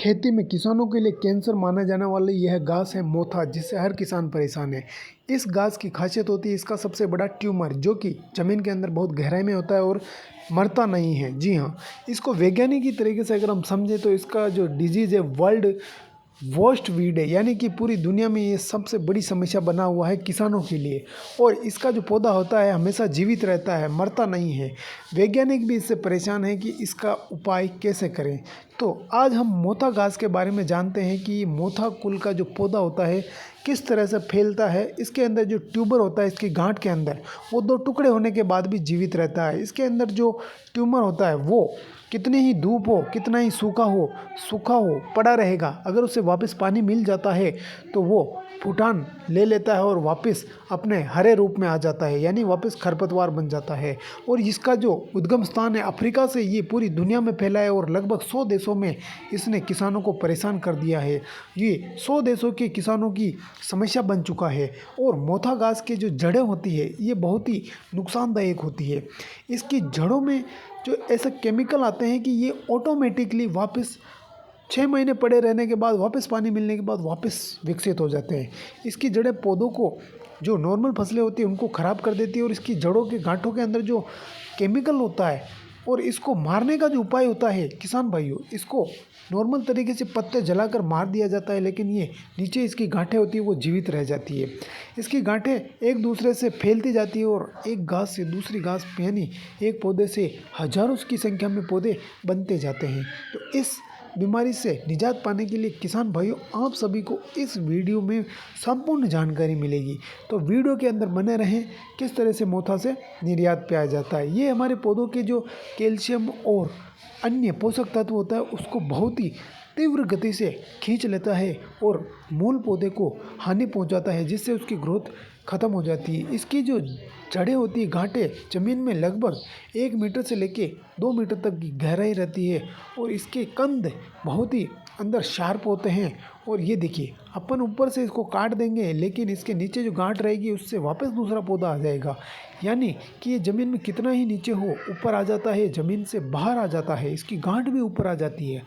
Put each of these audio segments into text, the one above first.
खेती में किसानों के लिए कैंसर माना जाने वाला यह घास है मोथा, जिससे हर किसान परेशान है। इस घास की खासियत होती है इसका सबसे बड़ा ट्यूमर, जो कि ज़मीन के अंदर बहुत गहराई में होता है और मरता नहीं है। जी हाँ, इसको वैज्ञानिक तरीके से अगर हम समझें तो इसका जो डिजीज़ है वर्ल्ड वर्स्ट वीड है, यानी कि पूरी दुनिया में ये सबसे बड़ी समस्या बना हुआ है किसानों के लिए। और इसका जो पौधा होता है हमेशा जीवित रहता है, मरता नहीं है। वैज्ञानिक भी इससे परेशान है कि इसका उपाय कैसे करें। तो आज हम मोथा घास के बारे में जानते हैं कि मोथा कुल का जो पौधा होता है किस तरह से फैलता है। इसके अंदर जो ट्यूबर होता है इसकी गांठ के अंदर, वो 2 टुकड़े होने के बाद भी जीवित रहता है। इसके अंदर जो ट्यूमर होता है वो कितनी ही धूप हो, कितना ही सूखा हो पड़ा रहेगा। अगर उसे वापस पानी मिल जाता है तो वो फूटान ले लेता है और वापस अपने हरे रूप में आ जाता है, यानी वापस खरपतवार बन जाता है। और इसका जो उद्गम स्थान है अफ्रीका से ये पूरी दुनिया में फैला है और लगभग 100 देशों में इसने किसानों को परेशान कर दिया है। ये 100 देशों के किसानों की समस्या बन चुका है। और मोथा घास की जो जड़ें होती है ये बहुत ही नुकसानदायक होती है। इसकी जड़ों में जो ऐसे केमिकल आते हैं कि ये ऑटोमेटिकली वापस 6 महीने पड़े रहने के बाद, वापस पानी मिलने के बाद वापस विकसित हो जाते हैं। इसकी जड़ें पौधों को, जो नॉर्मल फसलें होती हैं उनको ख़राब कर देती है। और इसकी जड़ों के गांठों के अंदर जो केमिकल होता है और इसको मारने का जो उपाय होता है किसान भाइयों, इसको नॉर्मल तरीके से पत्ते जलाकर मार दिया जाता है, लेकिन ये नीचे इसकी गांठें होती है वो जीवित रह जाती है। इसकी गांठें एक दूसरे से फैलती जाती है और एक घास से दूसरी घास, यानी एक पौधे से हजारों की संख्या में पौधे बनते जाते हैं। तो इस बीमारी से निजात पाने के लिए किसान भाइयों आप सभी को इस वीडियो में संपूर्ण जानकारी मिलेगी। तो वीडियो के अंदर बने रहें। किस तरह से मोथा से निर्यात पाया जाता है, ये हमारे पौधों के जो कैल्शियम और अन्य पोषक तत्व होता है उसको बहुत ही तीव्र गति से खींच लेता है और मूल पौधे को हानि पहुंचाता है, जिससे उसकी ग्रोथ ख़त्म हो जाती है। इसकी जो जड़ें होती है, गांठें ज़मीन में लगभग 1 मीटर से लेके 2 मीटर तक की गहराई रहती है। और इसके कंद बहुत ही अंदर शार्प होते हैं। और ये देखिए, अपन ऊपर से इसको काट देंगे लेकिन इसके नीचे जो गांठ रहेगी उससे वापस दूसरा पौधा आ जाएगा, यानी कि ये ज़मीन में कितना ही नीचे हो ऊपर आ जाता है, ज़मीन से बाहर आ जाता है। इसकी गांठ भी ऊपर आ जाती है।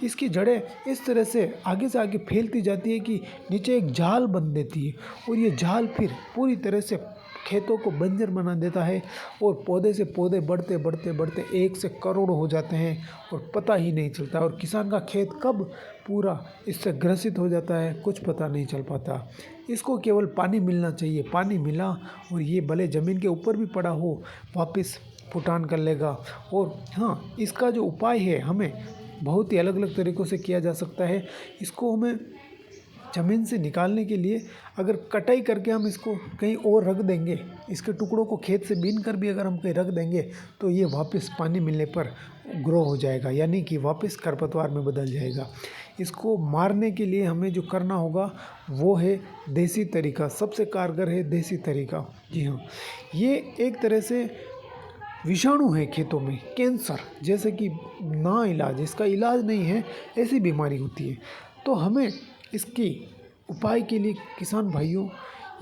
इसकी जड़ें इस तरह से आगे फैलती जाती है कि नीचे एक जाल बन देती है। और ये जाल फिर पूरी तरह से खेतों को बंजर बना देता है और पौधे से पौधे बढ़ते 1 से करोड़ हो जाते हैं और पता ही नहीं चलता। और किसान का खेत कब पूरा इससे ग्रसित हो जाता है कुछ पता नहीं चल पाता। इसको केवल पानी मिलना चाहिए, पानी मिला और ये भले ज़मीन के ऊपर भी पड़ा हो वापस फुटान कर लेगा। और हाँ, इसका जो उपाय है हमें बहुत ही अलग अलग तरीक़ों से किया जा सकता है। इसको हमें ज़मीन से निकालने के लिए अगर कटाई करके हम इसको कहीं और रख देंगे, इसके टुकड़ों को खेत से बीन कर भी अगर हम कहीं रख देंगे तो ये वापस पानी मिलने पर ग्रो हो जाएगा, यानी कि वापस खरपतवार में बदल जाएगा। इसको मारने के लिए हमें जो करना होगा वो है देसी तरीका, सबसे कारगर है देसी तरीका। जी हाँ, ये एक तरह से विषाणु है खेतों में, कैंसर जैसे कि ना इलाज, इसका इलाज नहीं है, ऐसी बीमारी होती है। तो हमें इसकी उपाय के लिए किसान भाइयों,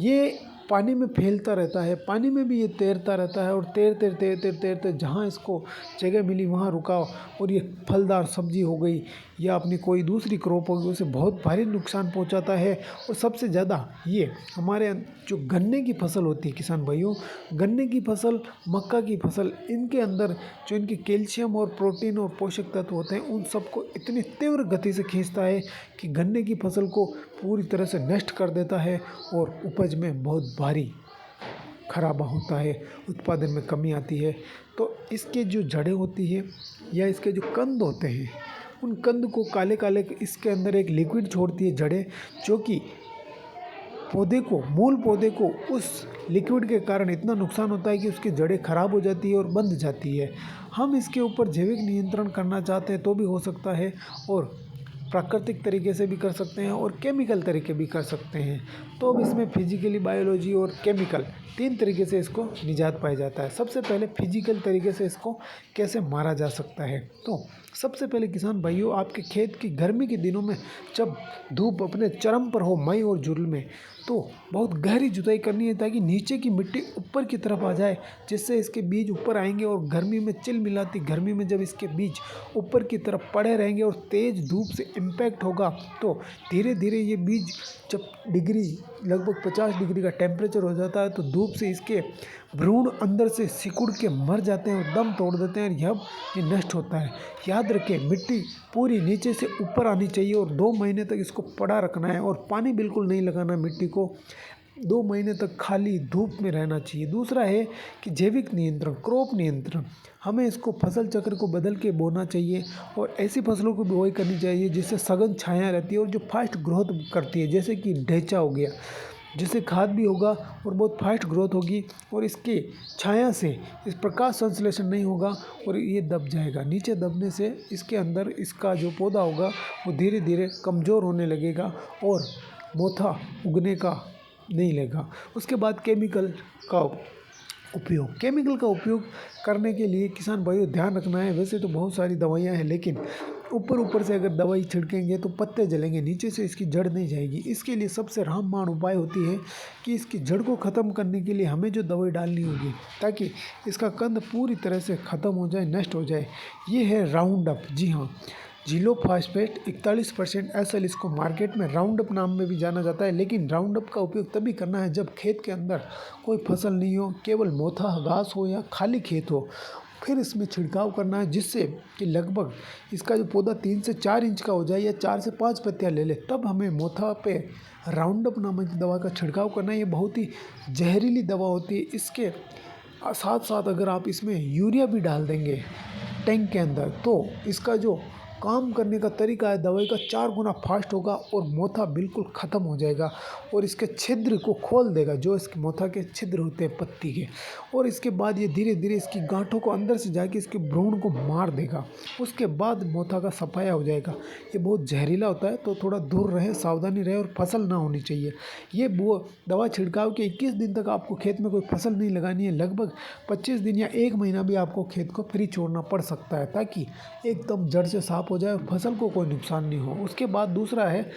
ये पानी में फैलता रहता है, पानी में भी ये तैरता रहता है और तैरते जहाँ इसको जगह मिली वहाँ रुका। और ये फलदार सब्जी हो गई या अपनी कोई दूसरी क्रॉप हो गई, उसे बहुत भारी नुकसान पहुँचाता है। और सबसे ज़्यादा ये हमारे जो गन्ने की फसल होती है किसान भाइयों, गन्ने की फसल, मक्का की फसल, इनके अंदर जो इनके कैल्शियम और प्रोटीन और पोषक तत्व होते हैं उन सबको इतनी तीव्र गति से खींचता है कि गन्ने की फसल को पूरी तरह से नष्ट कर देता है और उपज में बहुत भारी खराबा होता है, उत्पादन में कमी आती है। तो इसके जो जड़ें होती है या इसके जो कंद होते हैं, उन कंद को काले इसके अंदर एक लिक्विड छोड़ती है जड़ें, जो कि पौधे को, मूल पौधे को उस लिक्विड के कारण इतना नुकसान होता है कि उसकी जड़ें खराब हो जाती है और बंध जाती है। हम इसके ऊपर जैविक नियंत्रण करना चाहते हैं तो भी हो सकता है, और प्राकृतिक तरीके से भी कर सकते हैं और केमिकल तरीके भी कर सकते हैं। तो अब इसमें फिजिकली, बायोलॉजी और केमिकल 3 तरीके से इसको निजात पाया जाता है। सबसे पहले फिजिकल तरीके से इसको कैसे मारा जा सकता है, तो सबसे पहले किसान भाइयों, आपके खेत की गर्मी के दिनों में जब धूप अपने चरम पर हो, मई और जून में, तो बहुत गहरी जुताई करनी है ताकि नीचे की मिट्टी ऊपर की तरफ आ जाए, जिससे इसके बीज ऊपर आएंगे और गर्मी में चिलमिलाती गर्मी में जब इसके बीज ऊपर की तरफ पड़े रहेंगे और तेज़ धूप से इम्पैक्ट होगा, तो धीरे धीरे ये बीज जब डिग्री लगभग 50 डिग्री का टेम्परेचर हो जाता है तो धूप से इसके भ्रूण अंदर से सिकुड़ के मर जाते हैं और दम तोड़ देते हैं, और ये नष्ट होता है। याद रखें, मिट्टी पूरी नीचे से ऊपर आनी चाहिए और 2 महीने तक इसको पड़ा रखना है और पानी बिल्कुल नहीं लगाना मिट्टी को। 2 महीने तक खाली धूप में रहना चाहिए। दूसरा है कि जैविक नियंत्रण, क्रॉप नियंत्रण, हमें इसको फसल चक्र को बदल के बोना चाहिए और ऐसी फसलों की बुआई करनी चाहिए जिससे सघन छाया रहती है और जो फास्ट ग्रोथ करती है, जैसे कि ढेंचा हो गया, जिससे खाद भी होगा और बहुत फास्ट ग्रोथ होगी और इसकी छाया से इस प्रकाश संश्लेषण नहीं होगा और ये दब जाएगा। नीचे दबने से इसके अंदर इसका जो पौधा होगा वो धीरे धीरे कमज़ोर होने लगेगा और मोथा उगने का नहीं लेगा। उसके बाद केमिकल का उपयोग करने के लिए किसान भाइयों ध्यान रखना है। वैसे तो बहुत सारी दवाइयाँ हैं, लेकिन ऊपर से अगर दवाई छिड़केंगे तो पत्ते जलेंगे, नीचे से इसकी जड़ नहीं जाएगी। इसके लिए सबसे रामबाण उपाय होती है कि इसकी जड़ को ख़त्म करने के लिए हमें जो दवाई डालनी होगी ताकि इसका कंद पूरी तरह से ख़त्म हो जाए, नष्ट हो जाए, ये है राउंड अप। जी हाँ, जीलो फास्फेट 41% SL, इसको मार्केट में राउंड अप नाम में भी जाना जाता है। लेकिन राउंड अप का उपयोग तभी करना है जब खेत के अंदर कोई फसल नहीं हो, केवल मोथा घास हो या खाली खेत हो, फिर इसमें छिड़काव करना है जिससे कि लगभग इसका जो पौधा 3 से 4 इंच का हो जाए या 4 से 5 पत्तियाँ ले ले, तब हमें मोथा पे राउंड अप नामक दवा का छिड़काव करना है। ये बहुत ही जहरीली दवा होती है। इसके साथ साथ अगर आप इसमें यूरिया भी डाल देंगे टैंक के अंदर, तो इसका जो काम करने का तरीका है दवाई का 4 गुना फास्ट होगा और मोथा बिल्कुल ख़त्म हो जाएगा और इसके छिद्र को खोल देगा, जो इसके मोथा के छिद्र होते हैं पत्ती के, और इसके बाद ये धीरे धीरे इसकी गांठों को अंदर से जाके इसके भ्रूण को मार देगा। उसके बाद मोथा का सफाया हो जाएगा। ये बहुत जहरीला होता है, तो थोड़ा दूर रहे, सावधानी रहे और फसल ना होनी चाहिए। ये वो दवा छिड़काव के 21 दिन तक आपको खेत में कोई फसल नहीं लगानी है। लगभग 25 दिन या 1 महीना भी आपको खेत को फ्री छोड़ना पड़ सकता है ताकि एकदम जड़ से साफ हो जाए और फसल को कोई नुकसान नहीं हो। उसके बाद दूसरा है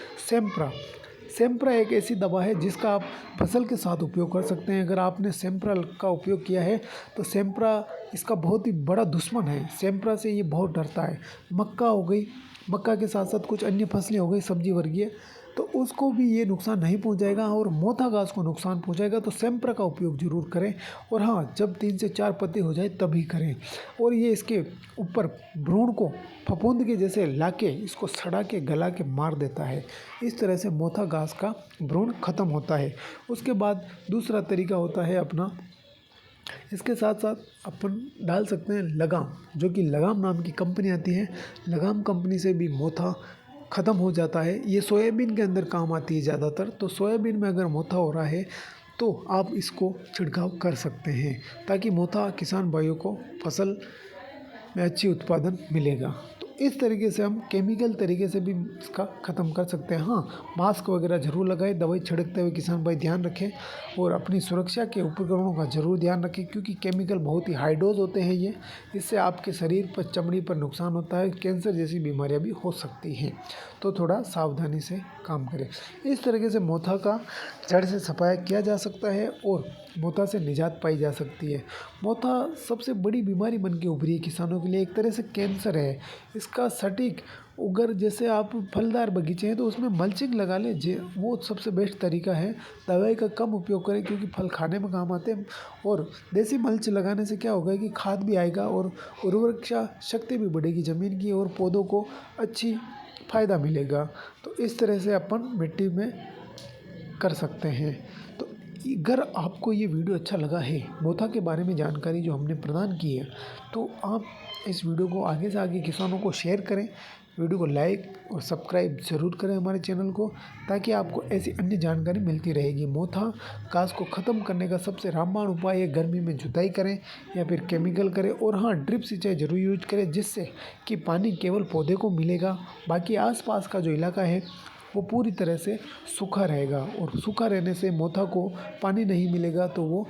सेम्प्रा एक ऐसी दवा है जिसका आप फसल के साथ उपयोग कर सकते हैं। अगर आपने सेम्प्रा का उपयोग किया है तो सेम्प्रा इसका बहुत ही बड़ा दुश्मन है। सेम्प्रा से ये बहुत डरता है। मक्का हो गई, मक्का के साथ साथ कुछ अन्य फसलें हो गई सब्जी वर्गीय, तो उसको भी ये नुकसान नहीं पहुंचाएगा और मोथा घास को नुकसान पहुंचाएगा। तो सेम्प्रा का उपयोग ज़रूर करें और हाँ, जब 3 से 4 पत्ते हो जाए तभी करें। और ये इसके ऊपर भ्रूण को फफूंद के जैसे लाके इसको सड़ा के गला के मार देता है। इस तरह से मोथा घास का भ्रूण ख़त्म होता है। उसके बाद दूसरा तरीका होता है अपना, इसके साथ साथ अपन डाल सकते हैं लगाम, जो कि लगाम नाम की कंपनी आती है। लगाम कंपनी से भी मोथा ख़त्म हो जाता है। ये सोयाबीन के अंदर काम आती है ज़्यादातर। तो सोयाबीन में अगर मोथा हो रहा है तो आप इसको छिड़काव कर सकते हैं ताकि मोथा किसान भाइयों को फसल में अच्छी उत्पादन मिलेगा। तो इस तरीके से हम केमिकल तरीके से भी इसका ख़त्म कर सकते हैं। हाँ, मास्क वगैरह ज़रूर लगाएं। दवाई छिड़कते हुए किसान भाई ध्यान रखें और अपनी सुरक्षा के उपकरणों का ज़रूर ध्यान रखें, क्योंकि केमिकल बहुत ही हाई डोज होते हैं ये। इससे आपके शरीर पर, चमड़ी पर नुकसान होता है, कैंसर जैसी बीमारियाँ भी हो सकती हैं। तो थोड़ा सावधानी से काम करें। इस तरीके से मोथा का जड़ से सफाया किया जा सकता है और मोथा से निजात पाई जा सकती है। मोथा सबसे बड़ी बीमारी बन के उभरी है किसानों के लिए। एक तरह से कैंसर है। इसका सटीक अगर जैसे आप फलदार बगीचे हैं तो उसमें मल्चिंग लगा लें, वो सबसे बेस्ट तरीका है। दवाई का कम उपयोग करें क्योंकि फल खाने में काम आते हैं। और देसी मल्च लगाने से क्या होगा कि खाद भी आएगा और उर्वरक शक्ति भी बढ़ेगी ज़मीन की और पौधों को अच्छी फ़ायदा मिलेगा। तो इस तरह से अपन मिट्टी में कर सकते हैं। तो अगर आपको ये वीडियो अच्छा लगा है, मोथा के बारे में जानकारी जो हमने प्रदान की है, तो आप इस वीडियो को आगे से आगे किसानों को शेयर करें। वीडियो को लाइक और सब्सक्राइब ज़रूर करें हमारे चैनल को, ताकि आपको ऐसी अन्य जानकारी मिलती रहेगी। मोथा घास को ख़त्म करने का सबसे रामबाण उपाय है गर्मी में जुताई करें या फिर केमिकल करें। और हाँ, ड्रिप सिंचाई ज़रूर यूज करें, जिससे कि पानी केवल पौधे को मिलेगा, बाकी आसपास का जो इलाका है वो पूरी तरह से सूखा रहेगा। और सूखा रहने से मोथा को पानी नहीं मिलेगा तो वो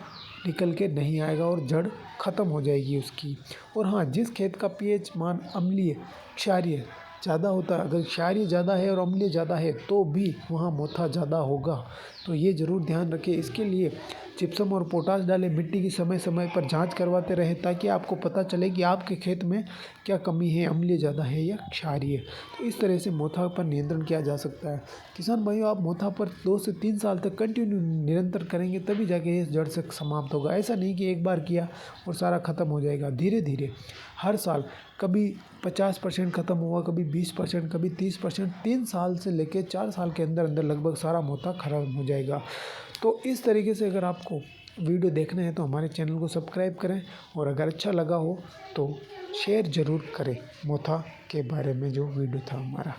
निकल के नहीं आएगा और जड़ ख़त्म हो जाएगी उसकी। और हाँ, जिस खेत का पीएच मान अम्लीय, क्षारीय ज़्यादा होता है, अगर क्षारीय ज़्यादा है और अम्लीय ज़्यादा है तो भी वहाँ मोथा ज़्यादा होगा। तो ये ज़रूर ध्यान रखें। इसके लिए जिप्सम और पोटाश डालें, मिट्टी की समय समय पर जांच करवाते रहें ताकि आपको पता चले कि आपके खेत में क्या कमी है, अम्लीय ज़्यादा है या क्षारीय। तो इस तरह से मोथा पर नियंत्रण किया जा सकता है। किसान भाइयों, आप मोथा पर 2 से 3 साल तक कंटिन्यू निरंतर करेंगे तभी जाके ये जड़ से समाप्त होगा। ऐसा नहीं कि एक बार किया और सारा ख़त्म हो जाएगा। धीरे धीरे हर साल कभी 50% ख़त्म हुआ, कभी 20%, कभी 30%, 3 साल से लेके 4 साल के अंदर अंदर लगभग सारा मोथा ख़त्म हो जाएगा। तो इस तरीके से अगर आपको वीडियो देखना है तो हमारे चैनल को सब्सक्राइब करें और अगर अच्छा लगा हो तो शेयर ज़रूर करें मोथा के बारे में जो वीडियो था हमारा।